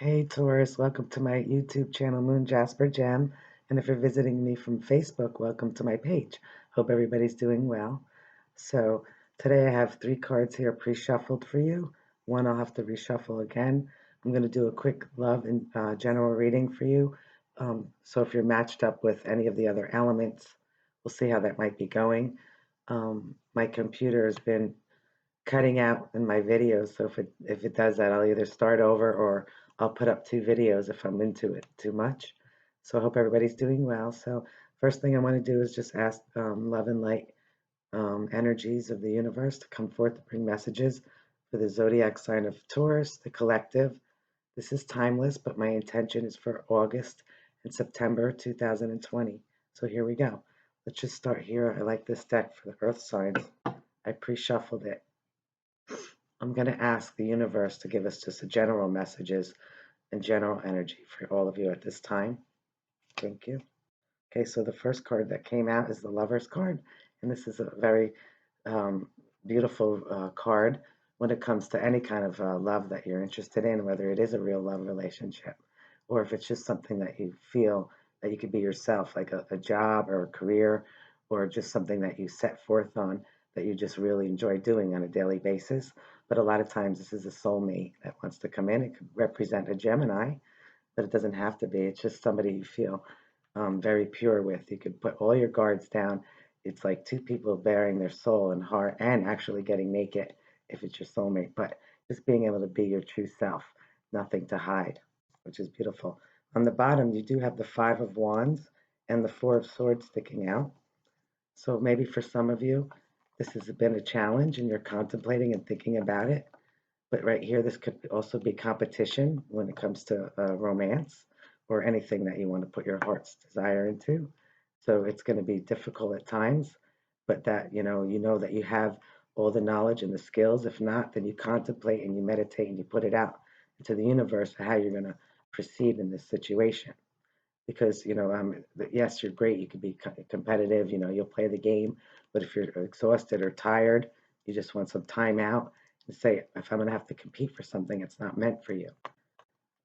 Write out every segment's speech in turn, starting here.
Hey Taurus, welcome to my YouTube channel, Moon Jasper Gem. And if you're visiting me from Facebook, welcome to my page. Hope everybody's doing well. So today I have 3 cards here pre-shuffled for you. One I'll have to reshuffle again. I'm going to do a quick love and general reading for you. So if you're matched up with any of the other elements, we'll see how that might be going. My computer has been cutting out in my videos. So if it does that, I'll either start over or I'll put up 2 videos if I'm into it too much. So I hope everybody's doing well. So first thing I want to do is just ask love and light energies of the universe to come forth to bring messages for the zodiac sign of Taurus, the collective. This is timeless, but my intention is for August and September 2020. So here we go. Let's just start here. I like this deck for the earth signs. I pre-shuffled it. I'm going to ask the universe to give us just a general messages and general energy for all of you at this time. Thank you. Okay, so the first card that came out is the Lover's card, and this is a very um, beautiful card when it comes to any kind of love that you're interested in, whether it is a real love relationship or if it's just something that you feel that you could be yourself, like a job or a career or just something that you set forth on that you just really enjoy doing on a daily basis. But a lot of times this is a soulmate that wants to come in. It could represent a Gemini, but it doesn't have to be. It's just somebody you feel very pure with. You could put all your guards down. It's like 2 people bearing their soul and heart and actually getting naked if it's your soulmate, but just being able to be your true self, nothing to hide, which is beautiful. On the bottom, you do have the 5 of Wands and the 4 of Swords sticking out. So maybe for some of you, this has been a challenge and you're contemplating and thinking about it. But right here, this could also be competition when it comes to romance or anything that you want to put your heart's desire into. So it's going to be difficult at times, but that you know that you have all the knowledge and the skills. If not, then you contemplate and you meditate and you put it out into the universe for how you're going to proceed in this situation. Because yes, you're great. You could be competitive. You'll play the game, but if you're exhausted or tired, you just want some time out and say, if I'm going to have to compete for something, it's not meant for you.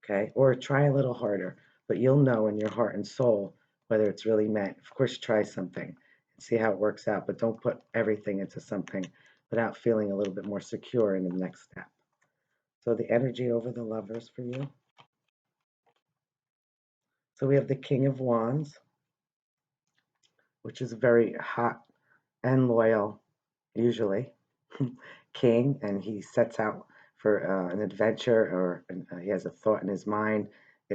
Okay, or try a little harder, but you'll know in your heart and soul whether it's really meant. Of course, try something and see how it works out, but don't put everything into something without feeling a little bit more secure in the next step. So the energy over the Lovers for you. So we have the King of Wands, which is very hot and loyal, usually, king, and he sets out for an adventure or he has a thought in his mind,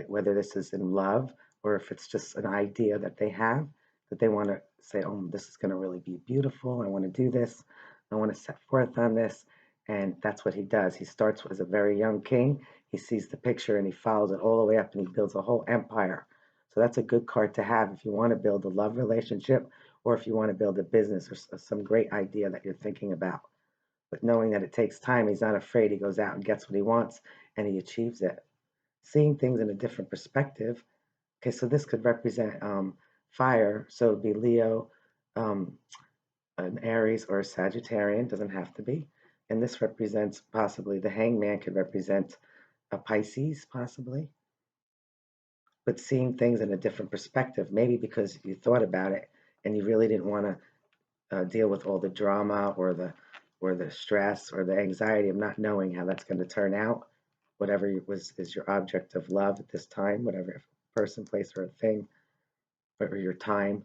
whether this is in love or if it's just an idea that they have that they want to say, oh, this is going to really be beautiful. I want to do this. I want to set forth on this. And that's what he does. He starts as a very young king. He sees the picture and he follows it all the way up and he builds a whole empire. So that's a good card to have if you want to build a love relationship or if you want to build a business or some great idea that you're thinking about. But knowing that it takes time, he's not afraid. He goes out and gets what he wants and he achieves it. Seeing things in a different perspective. Okay, so this could represent fire. So it'd be Leo, um, an Aries, or a Sagittarian. Doesn't have to be. And this represents possibly the Hangman could represent a Pisces, possibly. But seeing things in a different perspective, maybe because you thought about it and you really didn't want to deal with all the drama or the stress or the anxiety of not knowing how that's going to turn out. Whatever is your object of love at this time, whatever person, place, or a thing, or your time.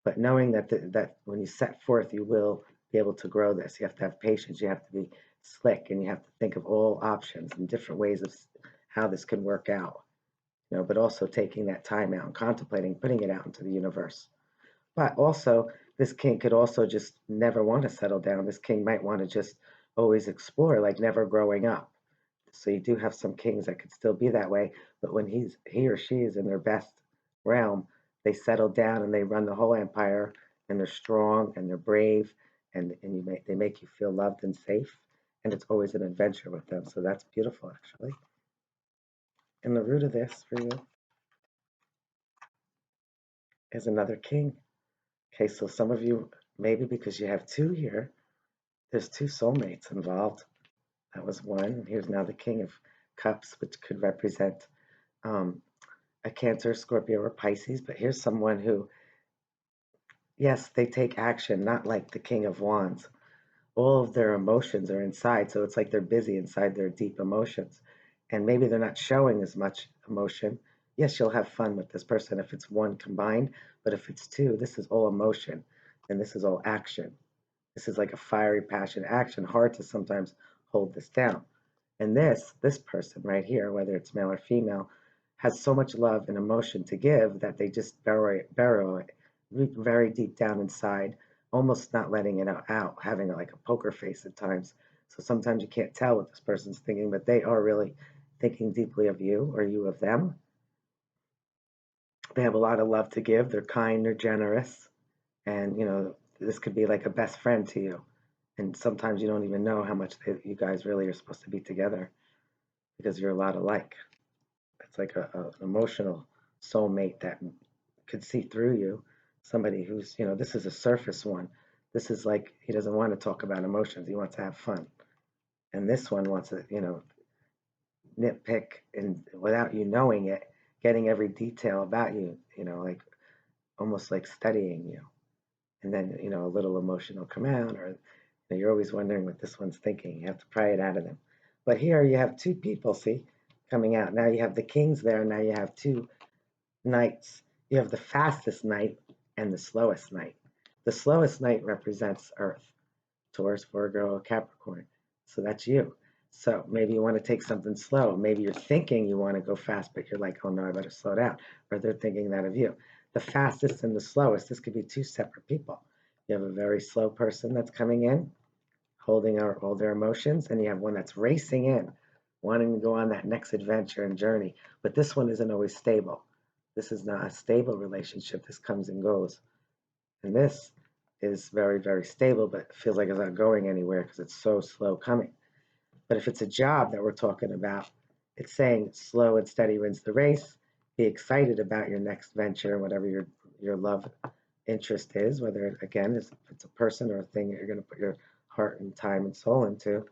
But knowing that when you set forth, you will be able to grow this. You have to have patience. You have to be slick, and you have to think of all options and different ways of how this can work out. But also taking that time out and contemplating, putting it out into the universe. But also, this king could also just never want to settle down. This king might want to just always explore, like never growing up. So you do have some kings that could still be that way, but when he or she is in their best realm, they settle down and they run the whole empire, and they're strong and they're brave, and they make you feel loved and safe, and it's always an adventure with them. So that's beautiful, actually. And the root of this for you is another king. Okay, so some of you, maybe because you have 2 here, there's 2 soulmates involved. That was one. Here's now the King of Cups, which could represent um, a Cancer, Scorpio, or Pisces. But here's someone who, yes, they take action, not like the King of Wands. All of their emotions are inside, so it's like they're busy inside their deep emotions. And maybe they're not showing as much emotion. Yes, you'll have fun with this person if it's one combined, but if it's two, this is all emotion and this is all action. This is like a fiery passion action, hard to sometimes hold this down. And this person right here, whether it's male or female, has so much love and emotion to give that they just burrow it very deep down inside, almost not letting it out, having like a poker face at times. So sometimes you can't tell what this person's thinking, but they are really thinking deeply of you or you of them. They have a lot of love to give. They're kind, they're generous, and this could be like a best friend to you. And sometimes you don't even know how much you guys really are supposed to be together because you're a lot alike. It's like an emotional soulmate that could see through you. Somebody who's, this is a surface one. This is like he doesn't want to talk about emotions. He wants to have fun. And this one wants to, nitpick and without you knowing it, getting every detail about you, like almost like studying you. And then, a little emotion will come out, or you're always wondering what this one's thinking. You have to pry it out of them. But here you have two people, see, coming out. Now you have the kings there. Now you have two knights. You have the fastest knight and the slowest knight. The slowest knight represents Earth, Taurus, Virgo, Capricorn. So that's you. So maybe you want to take something slow. Maybe you're thinking you want to go fast, but you're like, oh no, I better slow down. Or they're thinking that of you. The fastest and the slowest, this could be two separate people. You have a very slow person that's coming in, holding all their emotions, and you have one that's racing in, wanting to go on that next adventure and journey. But this one isn't always stable. This is not a stable relationship. This comes and goes. And this is very, very stable, but it feels like it's not going anywhere because it's so slow coming. But if it's a job that we're talking about, it's saying slow and steady wins the race. Be excited about your next venture, whatever your love interest is, whether it, again, if it's a person or a thing that you're going to put your heart and time and soul into,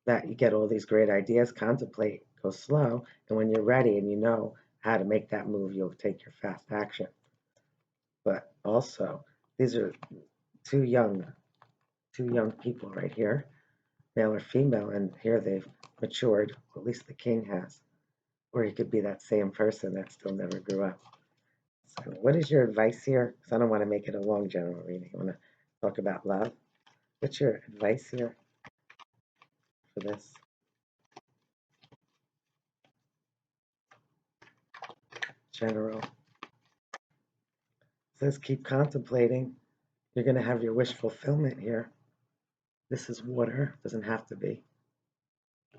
that you get all these great ideas, contemplate, go slow, and when you're ready and you know how to make that move, you'll take your fast action. But also, these are two young people right here, male or female, and here they've matured. At least the king has. Or he could be that same person that still never grew up. So, what is your advice here? Because I don't want to make it a long general reading. I want to talk about love. What's your advice here for this? General. It says keep contemplating. You're going to have your wish fulfillment here. This is water. Doesn't have to be.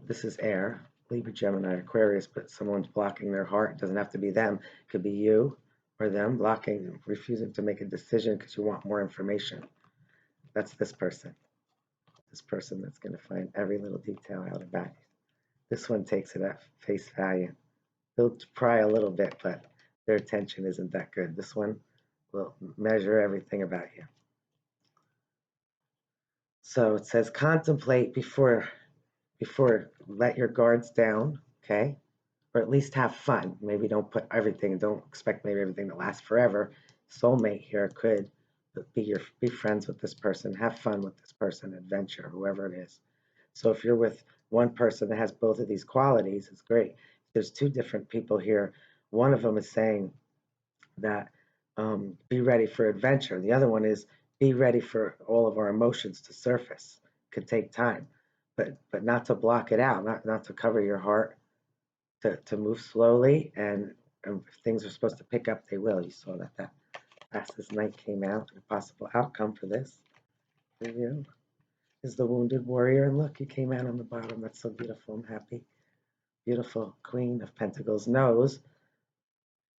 This is air. Libra, Gemini, Aquarius, but someone's blocking their heart. It doesn't have to be them. It could be you or them blocking, refusing to make a decision because you want more information. That's this person. This person that's going to find every little detail out about you. This one takes it at face value. They'll pry a little bit, but their attention isn't that good. This one will measure everything about you. So it says contemplate before let your guards down, okay? Or at least have fun. Maybe don't put everything, don't expect maybe everything to last forever. Soulmate here could be friends with this person, have fun with this person, adventure, whoever it is. So if you're with one person that has both of these qualities, it's great. There's two different people here. One of them is saying that be ready for adventure. The other one is be ready for all of our emotions to surface. Could take time, but not to block it out, not to cover your heart, to move slowly, and if things are supposed to pick up, they will. You saw that fastest night came out. A possible outcome for this for you is the wounded warrior, and look, he came out on the bottom. That's so beautiful. I'm happy. Beautiful Queen of Pentacles knows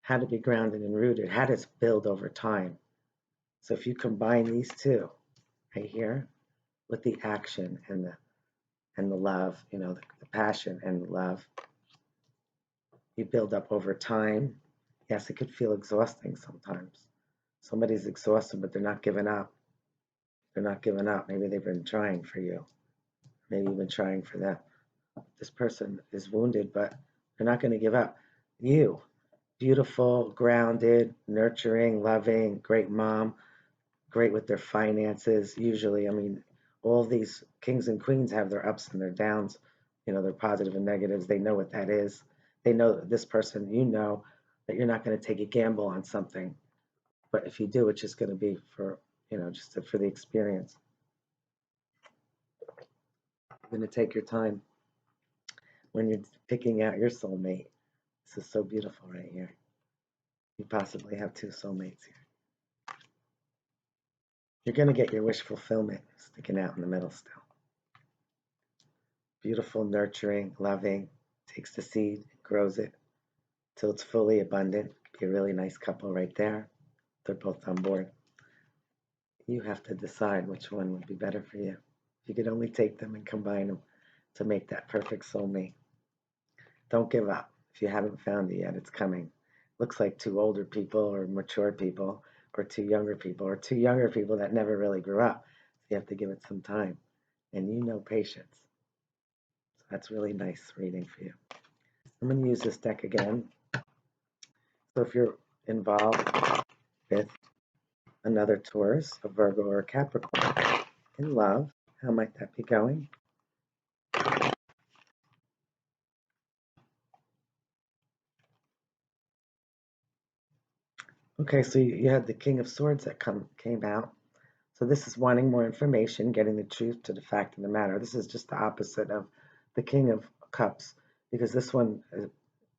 how to be grounded and rooted, how to build over time. So if you combine these two right here with the action and the love, the passion and the love, you build up over time. Yes, it could feel exhausting sometimes. Somebody's exhausted, but they're not giving up. They're not giving up. Maybe they've been trying for you. Maybe you've been trying for them. This person is wounded, but they're not going to give up. You, beautiful, grounded, nurturing, loving, great mom, great with their finances. Usually, I mean, all these kings and queens have their ups and their downs, their positive and negatives. They know what that is. They know that this person, that you're not going to take a gamble on something. But if you do, it's just going to be for, just for the experience. You're going to take your time when you're picking out your soulmate. This is so beautiful right here. You possibly have two soulmates here. You're going to get your wish fulfillment sticking out in the middle still. Beautiful, nurturing, loving, takes the seed, grows it till it's fully abundant. Be a really nice couple right there. They're both on board. You have to decide which one would be better for you. You could only take them and combine them to make that perfect soulmate. Don't give up. If you haven't found it yet, it's coming. Looks like two older people or mature people or two younger people or two younger people that never really grew up. So you have to give it some time. And patience. So that's really nice reading for you. I'm going to use this deck again. So if you're involved with another Taurus, a Virgo, or a Capricorn in love, how might that be going? Okay, so you had the King of Swords that came out. So this is wanting more information, getting the truth to the fact of the matter. This is just the opposite of the King of Cups, because this one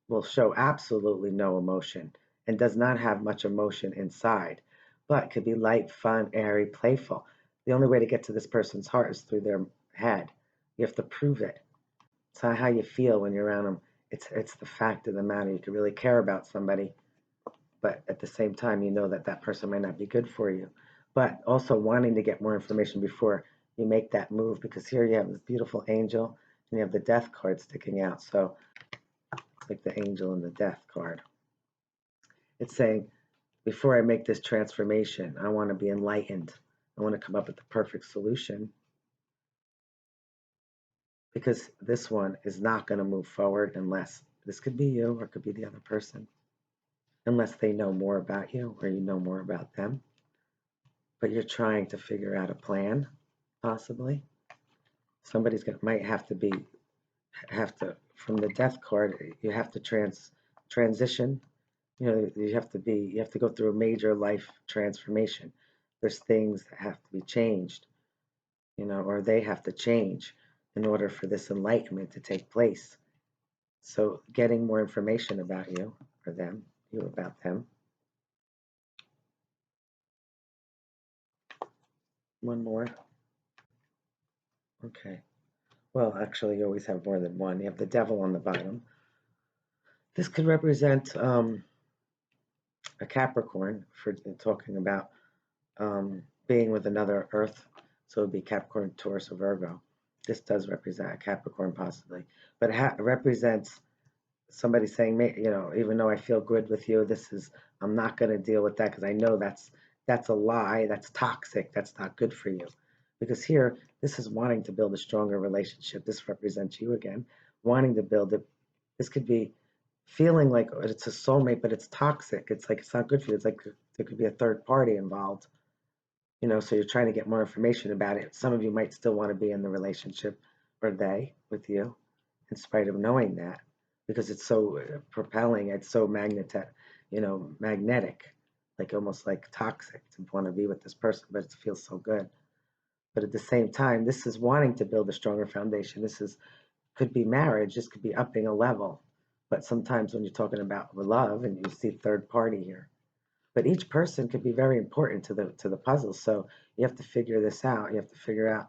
will show absolutely no emotion and does not have much emotion inside, but could be light, fun, airy, playful. The only way to get to this person's heart is through their head. You have to prove it. It's not how you feel when you're around them. It's the fact of the matter. You could really care about somebody, but at the same time, you know that that person might not be good for you. But also wanting to get more information before you make that move, because here you have this beautiful angel and you have the death card sticking out. So it's like the angel and the death card. It's saying, before I make this transformation, I want to be enlightened. I want to come up with the perfect solution, because this one is not going to move forward unless this could be you or it could be the other person, unless they know more about you or you know more about them. But you're trying to figure out a plan, possibly. Somebody's going might have to from the death card. You have to transition. You have to go through a major life transformation. There's things that have to be changed, or they have to change in order for this enlightenment to take place. So getting more information about you or them, you about them. One more. Okay. Well, actually, you always have more than one. You have the devil on the bottom. This could represent a Capricorn, for talking about being with another Earth. So it would be Capricorn, Taurus, or Virgo. This does represent a Capricorn possibly, but it represents somebody saying, even though I feel good with you, I'm not going to deal with that, because I know that's a lie, that's toxic, that's not good for you. Because here, this is wanting to build a stronger relationship. This represents you again, wanting to build it. This could be feeling like it's a soulmate, but it's toxic. It's like it's not good for you. It's like there could be a third party involved. So you're trying to get more information about it. Some of you might still want to be in the relationship, or they with you, in spite of knowing that, because it's so propelling. It's so magnetic, like almost like toxic to want to be with this person, but it feels so good. But at the same time, this is wanting to build a stronger foundation. Could be marriage. This could be upping a level. But sometimes when you're talking about love and you see third party here, but each person could be very important to the puzzle. So you have to figure this out. You have to figure out,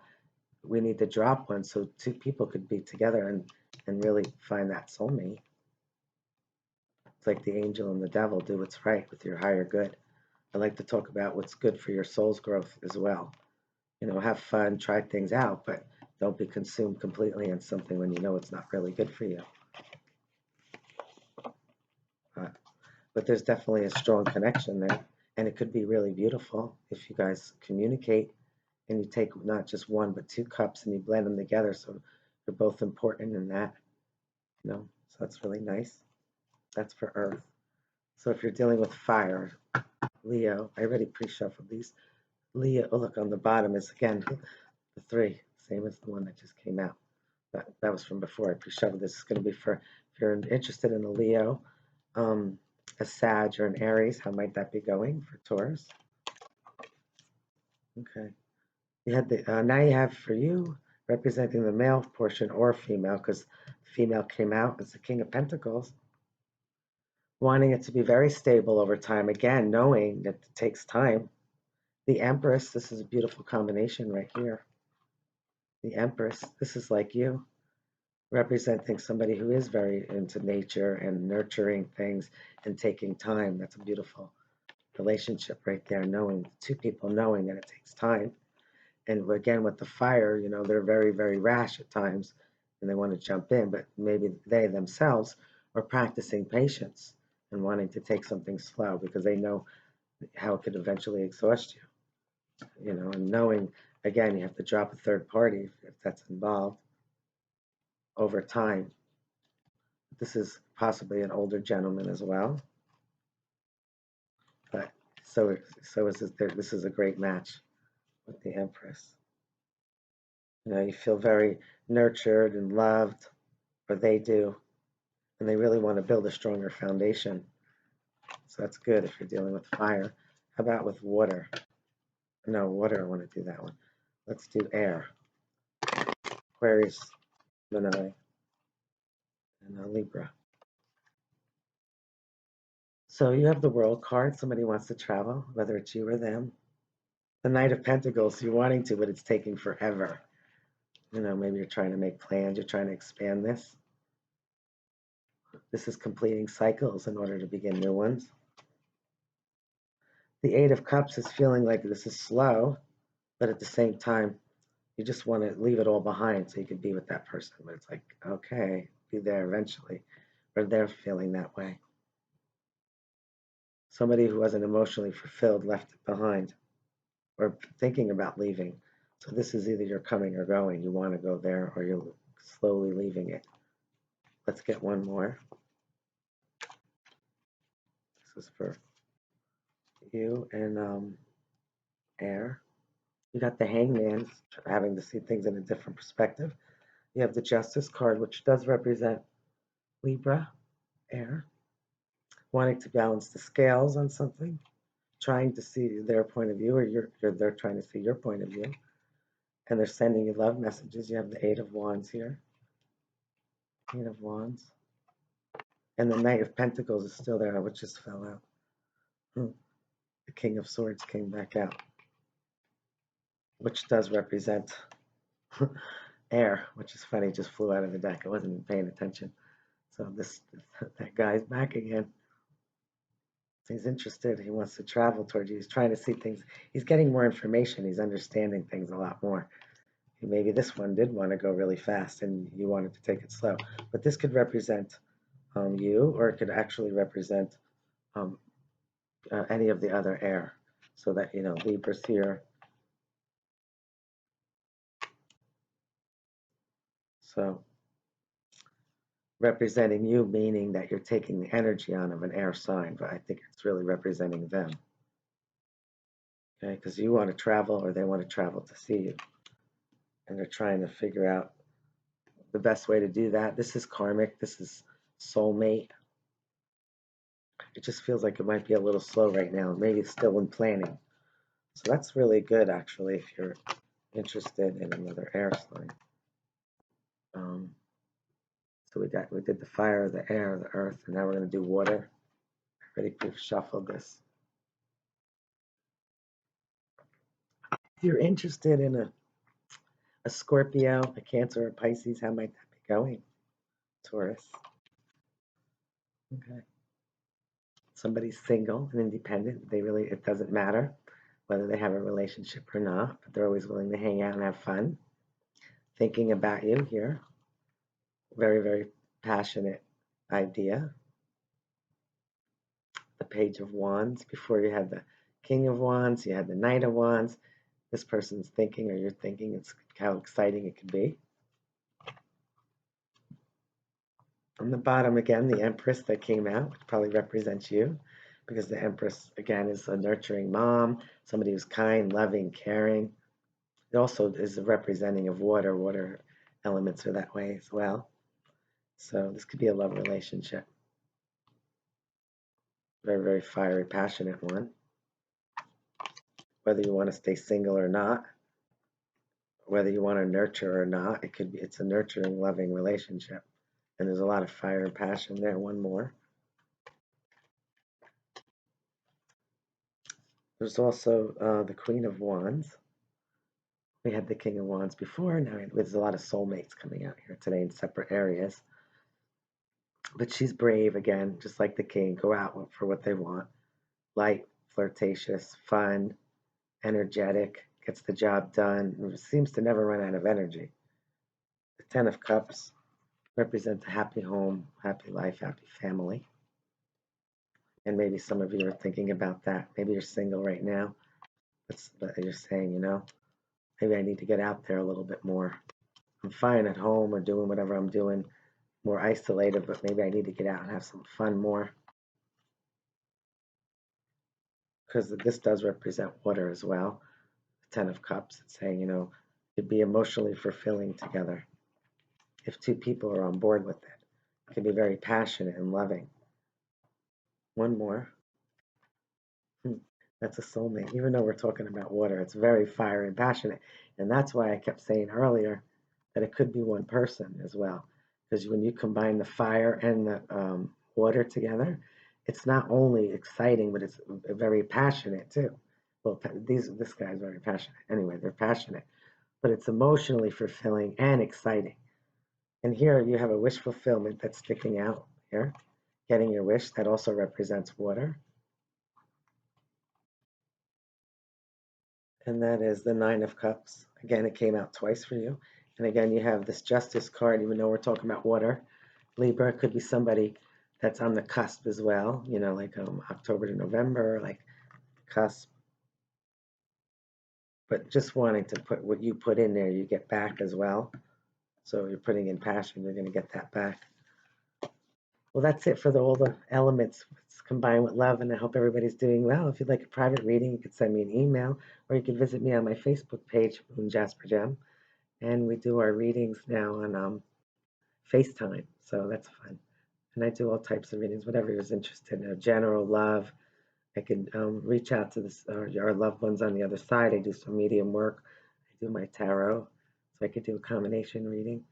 we need to drop one so two people could be together and really find that soulmate. It's like the angel and the devil. Do what's right with your higher good. I like to talk about what's good for your soul's growth as well. Have fun, try things out, but don't be consumed completely in something when you know it's not really good for you. Uh, but there's definitely a strong connection there, and it could be really beautiful if you guys communicate and you take not just one but two cups and you blend them together. So They're both important in that, so that's really nice. That's for Earth. So if you're dealing with fire, Leo, I already pre-shuffled these. Leo, oh look, on the bottom is again the 3, same as the one that just came out. That was from before I pre-shuffled. This is going to be for if you're interested in a Leo, a Sag, or an Aries. How might that be going for Taurus? Okay. You had the now you have for you representing the male portion or female, because female came out as the King of Pentacles, wanting it to be very stable over time. Again, knowing that it takes time. The Empress, this is a beautiful combination right here. The Empress, this is like you, representing somebody who is very into nature and nurturing things and taking time. That's a beautiful relationship right there, knowing two people knowing that it takes time. And again, with the fire, they're very, very rash at times and they want to jump in, but maybe they themselves are practicing patience and wanting to take something slow because they know how it could eventually exhaust you, and knowing, again, you have to drop a third party if that's involved over time. This is possibly an older gentleman as well, but so is this is a great match with the Empress. You feel very nurtured and loved, or they do, and they really want to build a stronger foundation. So that's good if you're dealing with fire. How about with water? No, water, I want to do that one. Let's do air. Aquarius, Gemini, and Libra. So you have the World card. Somebody wants to travel, whether it's you or them. The Knight of Pentacles, you're wanting to, but it's taking forever. Maybe you're trying to make plans. You're trying to expand this. This is completing cycles in order to begin new ones. The Eight of Cups is feeling like this is slow, but at the same time, you just want to leave it all behind so you can be with that person. But it's like, okay, be there eventually. Or they're feeling that way. Somebody who wasn't emotionally fulfilled left it behind or thinking about leaving. So this is either you're coming or going. You want to go there or you're slowly leaving it. Let's get one more. This is for you and air. You got the Hangman, having to see things in a different perspective. You have the Justice card, which does represent Libra, air, wanting to balance the scales on something, trying to see their point of view, or they're trying to see your point of view, and they're sending you love messages. You have the Eight of Wands here, Eight of Wands, and the Knight of Pentacles is still there, which just fell out. The King of Swords came back out, which does represent air, which is funny, just flew out of the deck. I wasn't even paying attention. So that guy's back again. He's interested. He wants to travel towards you. He's trying to see things. He's getting more information. He's understanding things a lot more. Maybe this one did want to go really fast and you wanted to take it slow. But this could represent you, or it could actually represent any of the other air. So that, Libra's here. So representing you, meaning that you're taking the energy on of an air sign, but I think it's really representing them. Okay, because you want to travel or they want to travel to see you. And they're trying to figure out the best way to do that. This is karmic. This is soulmate. It just feels like it might be a little slow right now. Maybe it's still in planning. So that's really good, actually, if you're interested in another air sign. So we did the fire, the air, the earth, and now we're going to do water. I already shuffled this. If you're interested in a Scorpio, a Cancer, a Pisces, how might that be going? Taurus. Okay. Somebody's single and independent. It doesn't matter whether they have a relationship or not, but they're always willing to hang out and have fun. Thinking about you here. Very, very passionate idea. The Page of Wands. Before you had the King of Wands, you had the Knight of Wands. This person's thinking, or you're thinking, it's how exciting it could be. On the bottom again, the Empress that came out, which probably represents you, because the Empress again is a nurturing mom, somebody who's kind, loving, caring. It also is a representing of water. Water elements are that way as well. So this could be a love relationship. Very, very fiery, passionate one. Whether you want to stay single or not, whether you want to nurture or not, it's a nurturing, loving relationship. And there's a lot of fire and passion there. One more. There's also the Queen of Wands. We had the King of Wands before. Now there's a lot of soulmates coming out here today in separate areas. But she's brave again, just like the King. Go out for what they want. Light, flirtatious, fun, energetic, gets the job done. Seems to never run out of energy. The Ten of Cups represents a happy home, happy life, happy family. And maybe some of you are thinking about that. Maybe you're single right now. But you're saying, maybe I need to get out there a little bit more. I'm fine at home or doing whatever I'm doing, more isolated, but maybe I need to get out and have some fun more. Because this does represent water as well. The Ten of Cups, it's saying, it'd be emotionally fulfilling together. If two people are on board with it, it can be very passionate and loving. One more. That's a soulmate. Even though we're talking about water, it's very fiery and passionate. And that's why I kept saying earlier that it could be one person as well. Because when you combine the fire and the water together, it's not only exciting, but it's very passionate too. Well, this guy's very passionate. Anyway, they're passionate, but it's emotionally fulfilling and exciting. And here you have a wish fulfillment that's sticking out here, getting your wish. That also represents water. And that is the Nine of Cups. Again, it came out twice for you. And again, you have this Justice card, even though we're talking about water. Libra could be somebody that's on the cusp as well, like October to November, like cusp. But just wanting to put what you put in there, you get back as well. So you're putting in passion, you're going to get that back. Well, that's it for all the elements. It's combined with love, and I hope everybody's doing well. If you'd like a private reading, you could send me an email, or you can visit me on my Facebook page, Moon Jasper Gem. And we do our readings now on FaceTime, so that's fun. And I do all types of readings, whatever you're interested in. General love. I can reach out to our loved ones on the other side. I do some medium work. I do my tarot, so I could do a combination reading.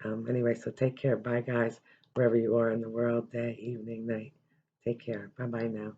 Anyway, so take care. Bye, guys, wherever you are in the world, day, evening, night. Take care. Bye-bye now.